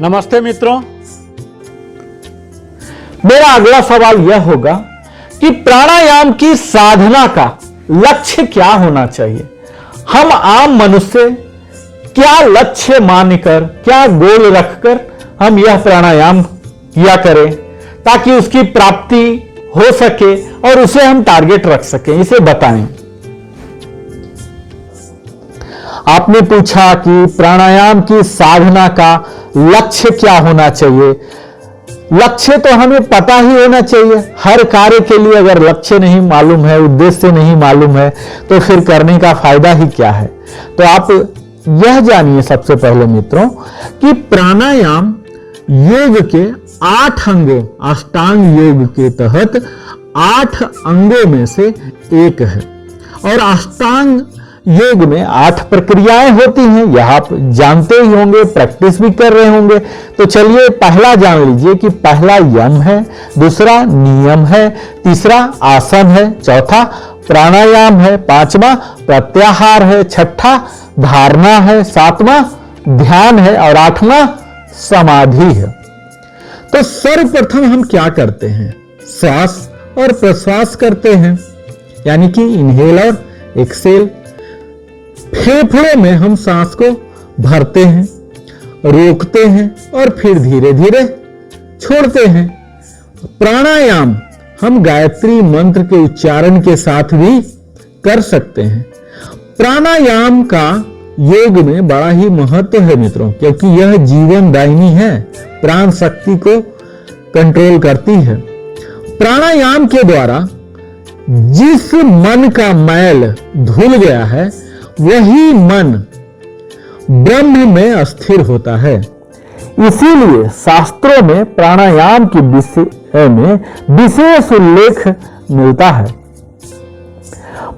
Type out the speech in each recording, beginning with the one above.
नमस्ते मित्रों, मेरा अगला सवाल यह होगा कि प्राणायाम की साधना का लक्ष्य क्या होना चाहिए। हम आम मनुष्य क्या लक्ष्य मानकर, क्या गोल रखकर हम यह प्राणायाम किया करें ताकि उसकी प्राप्ति हो सके और उसे हम टारगेट रख सकें, इसे बताएं। आपने पूछा कि प्राणायाम की साधना का लक्ष्य क्या होना चाहिए। लक्ष्य तो हमें पता ही होना चाहिए। हर कार्य के लिए अगर लक्ष्य नहीं मालूम है, उद्देश्य नहीं मालूम है, तो फिर करने का फायदा ही क्या है। तो आप यह जानिए सबसे पहले मित्रों कि प्राणायाम योग के 8 अंगों, अष्टांग योग के तहत 8 अंगों में से एक है। और अष्टांग योग में 8 प्रक्रियाएं होती हैं, यह आप जानते ही होंगे, प्रैक्टिस भी कर रहे होंगे। तो चलिए पहला जान लीजिए कि पहला यम है, दूसरा नियम है, तीसरा आसन है, चौथा प्राणायाम है, पांचवा प्रत्याहार है, छठा धारणा है, सातवां ध्यान है और आठवां समाधि है। तो सर्वप्रथम हम क्या करते हैं, श्वास और प्रश्वास करते हैं, यानी कि इनहेल और एक्सेल। फेफड़ों में हम सांस को भरते हैं, रोकते हैं और फिर धीरे धीरे छोड़ते हैं। प्राणायाम हम गायत्री मंत्र के उच्चारण के साथ भी कर सकते हैं। प्राणायाम का योग में बड़ा ही महत्व है मित्रों, क्योंकि यह जीवनदायिनी है, प्राण शक्ति को कंट्रोल करती है। प्राणायाम के द्वारा जिस मन का मैल धुल गया है वही मन ब्रह्म में स्थिर होता है। इसीलिए शास्त्रों में प्राणायाम के विषय में विशेष उल्लेख मिलता है।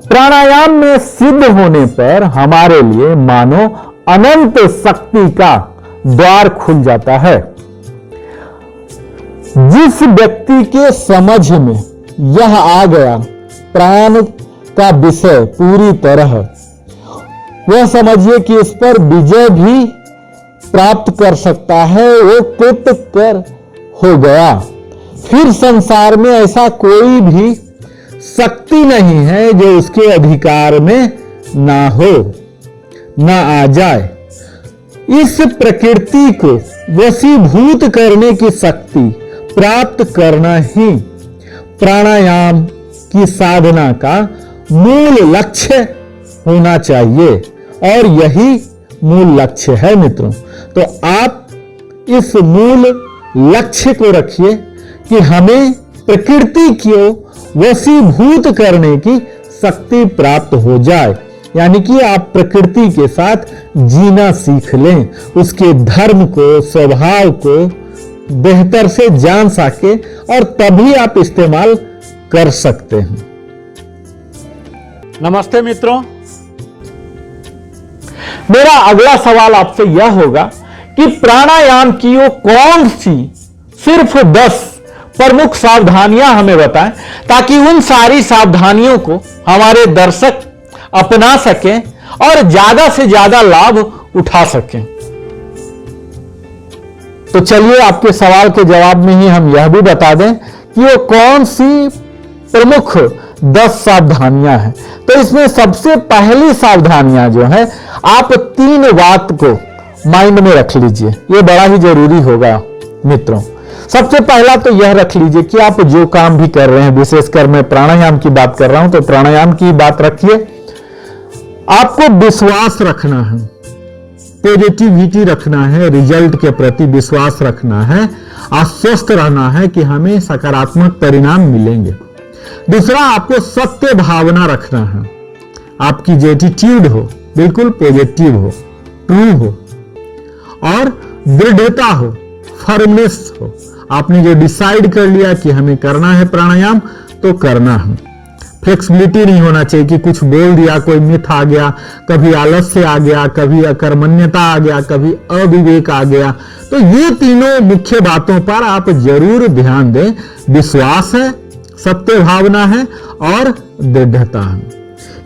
प्राणायाम में सिद्ध होने पर हमारे लिए मानो अनंत शक्ति का द्वार खुल जाता है। जिस व्यक्ति के समझ में यह आ गया प्राण का विषय पूरी तरह, वह समझिए कि इस पर विजय भी प्राप्त कर सकता है, वो कृत कर हो गया। फिर संसार में ऐसा कोई भी शक्ति नहीं है जो उसके अधिकार में ना हो, ना आ जाए। इस प्रकृति को वशीभूत करने की शक्ति प्राप्त करना ही प्राणायाम की साधना का मूल लक्ष्य होना चाहिए, और यही मूल लक्ष्य है मित्रों। तो आप इस मूल लक्ष्य को रखिए कि हमें प्रकृति को वशीभूत करने की शक्ति प्राप्त हो जाए, यानी कि आप प्रकृति के साथ जीना सीख लें, उसके धर्म को, स्वभाव को बेहतर से जान सके, और तभी आप इस्तेमाल कर सकते हैं। नमस्ते मित्रों, मेरा अगला सवाल आपसे यह होगा कि प्राणायाम की वो कौन सी सिर्फ 10 प्रमुख सावधानियां हमें बताएं ताकि उन सारी सावधानियों को हमारे दर्शक अपना सकें और ज्यादा से ज्यादा लाभ उठा सकें। तो चलिए आपके सवाल के जवाब में ही हम यह भी बता दें कि वो कौन सी प्रमुख 10 सावधानियां हैं। तो इसमें सबसे पहली सावधानियां जो है, आप 3 बात को माइंड में रख लीजिए, ये बड़ा ही जरूरी होगा मित्रों। सबसे पहला तो यह रख लीजिए कि आप जो काम भी कर रहे हैं, विशेषकर मैं प्राणायाम की बात कर रहा हूं, तो प्राणायाम की बात रखिए। आपको विश्वास रखना है, पॉजिटिविटी रखना है, रिजल्ट के प्रति विश्वास रखना है, आश्वस्त रहना है कि हमें सकारात्मक परिणाम मिलेंगे। दूसरा, आपको सत्य भावना रखना है, आपकी जो एटीट्यूड हो बिल्कुल पॉजिटिव हो, ट्रू हो, और दृढ़ता हो, फर्मनेस हो। आपने जो डिसाइड कर लिया कि हमें करना है प्राणायाम, तो करना है। फ्लेक्सिबिलिटी नहीं होना चाहिए कि कुछ बोल दिया, कोई मिथ आ गया, कभी आलस्य आ गया, कभी अकर्मण्यता आ गया, कभी अविवेक आ गया। तो ये तीनों मुख्य बातों पर आप जरूर ध्यान दें। विश्वास है, सत्य भावना है और दृढ़ता है।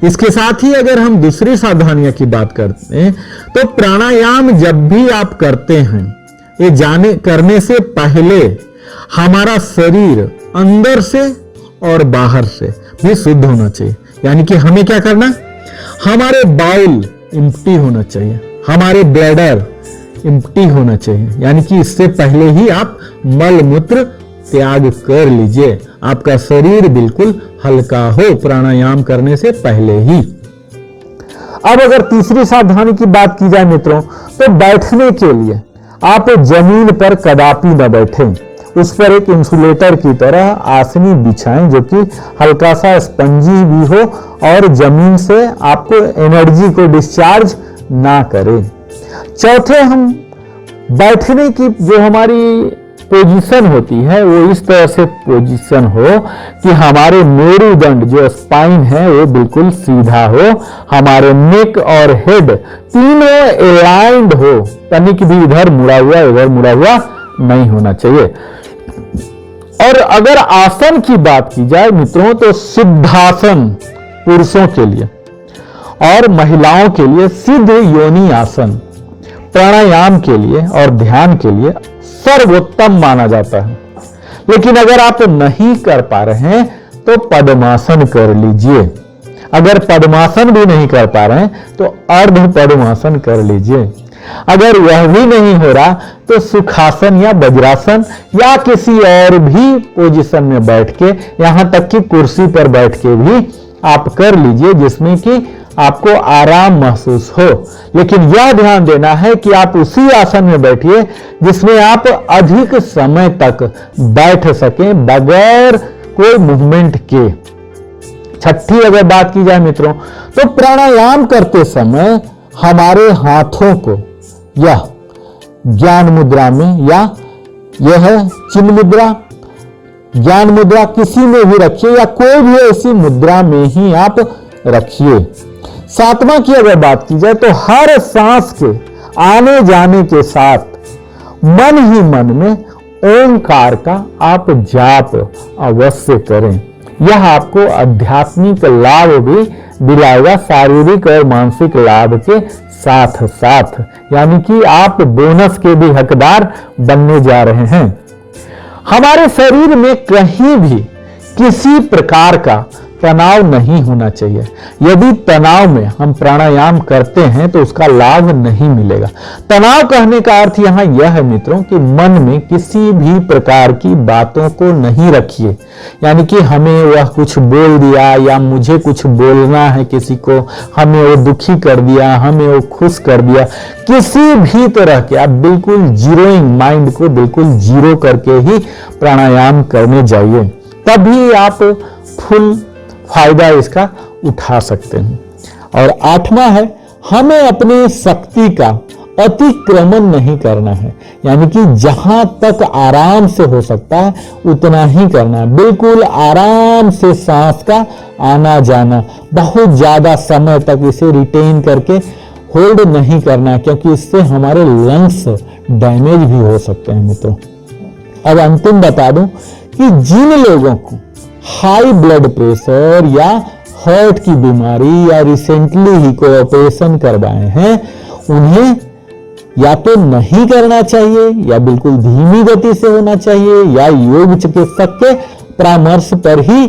इसके साथ ही अगर हम दूसरी सावधानियां की बात करते हैं, तो प्राणायाम जब भी आप करते हैं, ये जाने करने से पहले हमारा शरीर अंदर से और बाहर से भी शुद्ध होना चाहिए। यानी कि हमें क्या करना, हमारे बाउल एम्प्टी होना चाहिए, हमारे ब्लैडर एम्प्टी होना चाहिए। यानी कि इससे पहले ही आप मल मूत्र त्याग कर लीजिए, आपका शरीर बिल्कुल हल्का हो प्राणायाम करने से पहले ही। अब अगर तीसरी सावधानी की बात की जाए मित्रों, तो बैठने के लिए आप जमीन पर कदापि न बैठें, उस पर एक इंसुलेटर की तरह आसनी बिछाएं जो कि हल्का सा स्पंजी भी हो और जमीन से आपको एनर्जी को डिस्चार्ज ना करे। चौथे, हम बैठने की जो हमारी पोजीशन होती है वो इस तरह से पोजीशन हो कि हमारे मेरुदंड जो स्पाइन है वो बिल्कुल सीधा हो, हमारे नेक और हेड तीनों अलाइंड हो, तनिक भी इधर मुड़ा हुआ नहीं होना चाहिए। और अगर आसन की बात की जाए मित्रों, तो सिद्धासन पुरुषों के लिए और महिलाओं के लिए सिद्ध योनि आसन प्राणायाम के लिए और ध्यान के लिए सर्वोत्तम माना जाता है। लेकिन अगर आप नहीं कर पा रहे हैं तो पद्मासन कर लीजिए। अगर पद्मासन भी नहीं कर पा रहे हैं तो अर्ध पद्मासन कर लीजिए। अगर वह भी नहीं हो रहा तो सुखासन या वज्रासन या किसी और भी पोजीशन में बैठ के, यहां तक कि कुर्सी पर बैठ के भी आप कर लीजिए जिसमें कि आपको आराम महसूस हो। लेकिन यह ध्यान देना है कि आप उसी आसन में बैठिए जिसमें आप अधिक समय तक बैठ सकें बगैर कोई मूवमेंट के। छठी अगर बात की जाए मित्रों, तो प्राणायाम करते समय हमारे हाथों को या ज्ञान मुद्रा में या यह चिन्ह मुद्रा, ज्ञान मुद्रा किसी में भी रखिए या कोई भी ऐसी मुद्रा में ही आप रखिए। सातवां की अगर बात की जाए तो हर सांस के आने जाने के साथ मन ही मन में ओंकार का आप जाप अवश्य करें। यह आपको आध्यात्मिक लाभ भी दिलाएगा, शारीरिक और मानसिक लाभ के साथ साथ, यानी कि आप बोनस के भी हकदार बनने जा रहे हैं। हमारे शरीर में कहीं भी किसी प्रकार का तनाव नहीं होना चाहिए। यदि तनाव में हम प्राणायाम करते हैं तो उसका लाभ नहीं मिलेगा। तनाव कहने का अर्थ यहां यह है मित्रों कि मन में किसी भी प्रकार की बातों को नहीं रखिए। यानी कि हमें वह कुछ बोल दिया या मुझे कुछ बोलना है किसी को, हमें वो दुखी कर दिया, हमें वो खुश कर दिया, किसी भी तरह के आप बिल्कुल जीरोइंग माइंड को बिल्कुल जीरो करके ही प्राणायाम करने जाइए, तभी आप फुल फायदा इसका उठा सकते हैं। और आठवां है, हमें अपनी शक्ति का अतिक्रमण नहीं करना है। यानी कि जहां तक आराम से हो सकता है उतना ही करना है। बिल्कुल आराम से सांस का आना जाना, बहुत ज्यादा समय तक इसे रिटेन करके होल्ड नहीं करना, क्योंकि इससे हमारे लंग्स डैमेज भी हो सकते हैं मित्रों। अब अंतिम बता दूं कि जिन लोगों को हाई ब्लड प्रेशर या हार्ट की बीमारी या रिसेंटली ही कोई ऑपरेशन करवाए हैं, उन्हें या तो नहीं करना चाहिए या बिल्कुल धीमी गति से होना चाहिए या योग चिकित्सक के परामर्श पर ही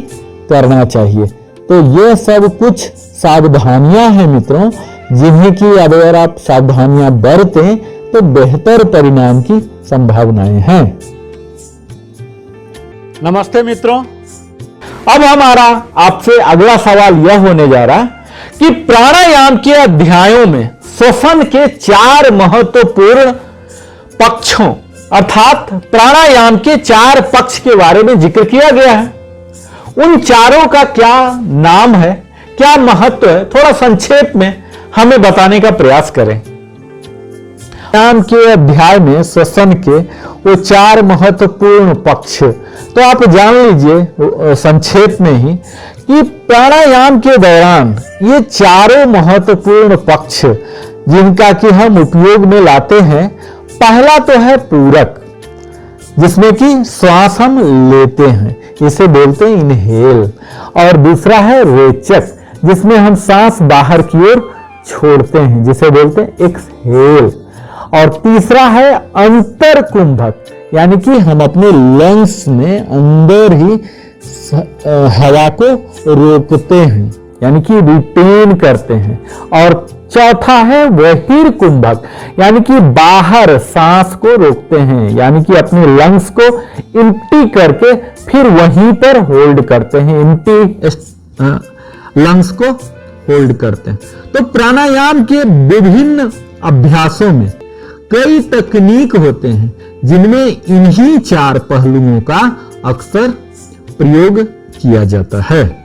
करना चाहिए। तो ये सब कुछ सावधानियां हैं मित्रों, जिन्हें कि अगर आप सावधानियां बरतें तो बेहतर परिणाम की संभावनाएं हैं। नमस्ते मित्रों, अब हमारा आपसे अगला सवाल यह होने जा रहा कि प्राणायाम के अध्यायों में श्वसन के 4 महत्वपूर्ण पक्षों अर्थात प्राणायाम के 4 पक्ष के बारे में जिक्र किया गया है। उन चारों का क्या नाम है, क्या महत्व है, थोड़ा संक्षेप में हमें बताने का प्रयास करें। प्राणायाम के अध्याय में श्वसन के वो 4 महत्वपूर्ण पक्ष, तो आप जान लीजिए संक्षेप में ही कि प्राणायाम के दौरान ये चारों महत्वपूर्ण पक्ष जिनका कि हम उपयोग में लाते हैं, पहला तो है पूरक, जिसमें कि श्वास हम लेते हैं, इसे बोलते हैं इनहेल, और दूसरा है रेचक, जिसमें हम सांस बाहर की ओर छोड़ते हैं, जिसे बोलते हैं एक्सहेल, और तीसरा है अंतर कुंभक, यानी कि हम अपने लंग्स में अंदर ही हवा को रोकते हैं, यानी कि रिटेन करते हैं। और चौथा है बहिर कुंभक, यानी कि बाहर सांस को रोकते हैं, यानी कि अपने लंग्स को एम्प्टी करके फिर वहीं पर होल्ड करते हैं, एम्प्टी लंग्स को होल्ड करते हैं। तो प्राणायाम के विभिन्न अभ्यासों में कई तकनीक होते हैं जिनमें इन्हीं 4 पहलुओं का अक्सर प्रयोग किया जाता है।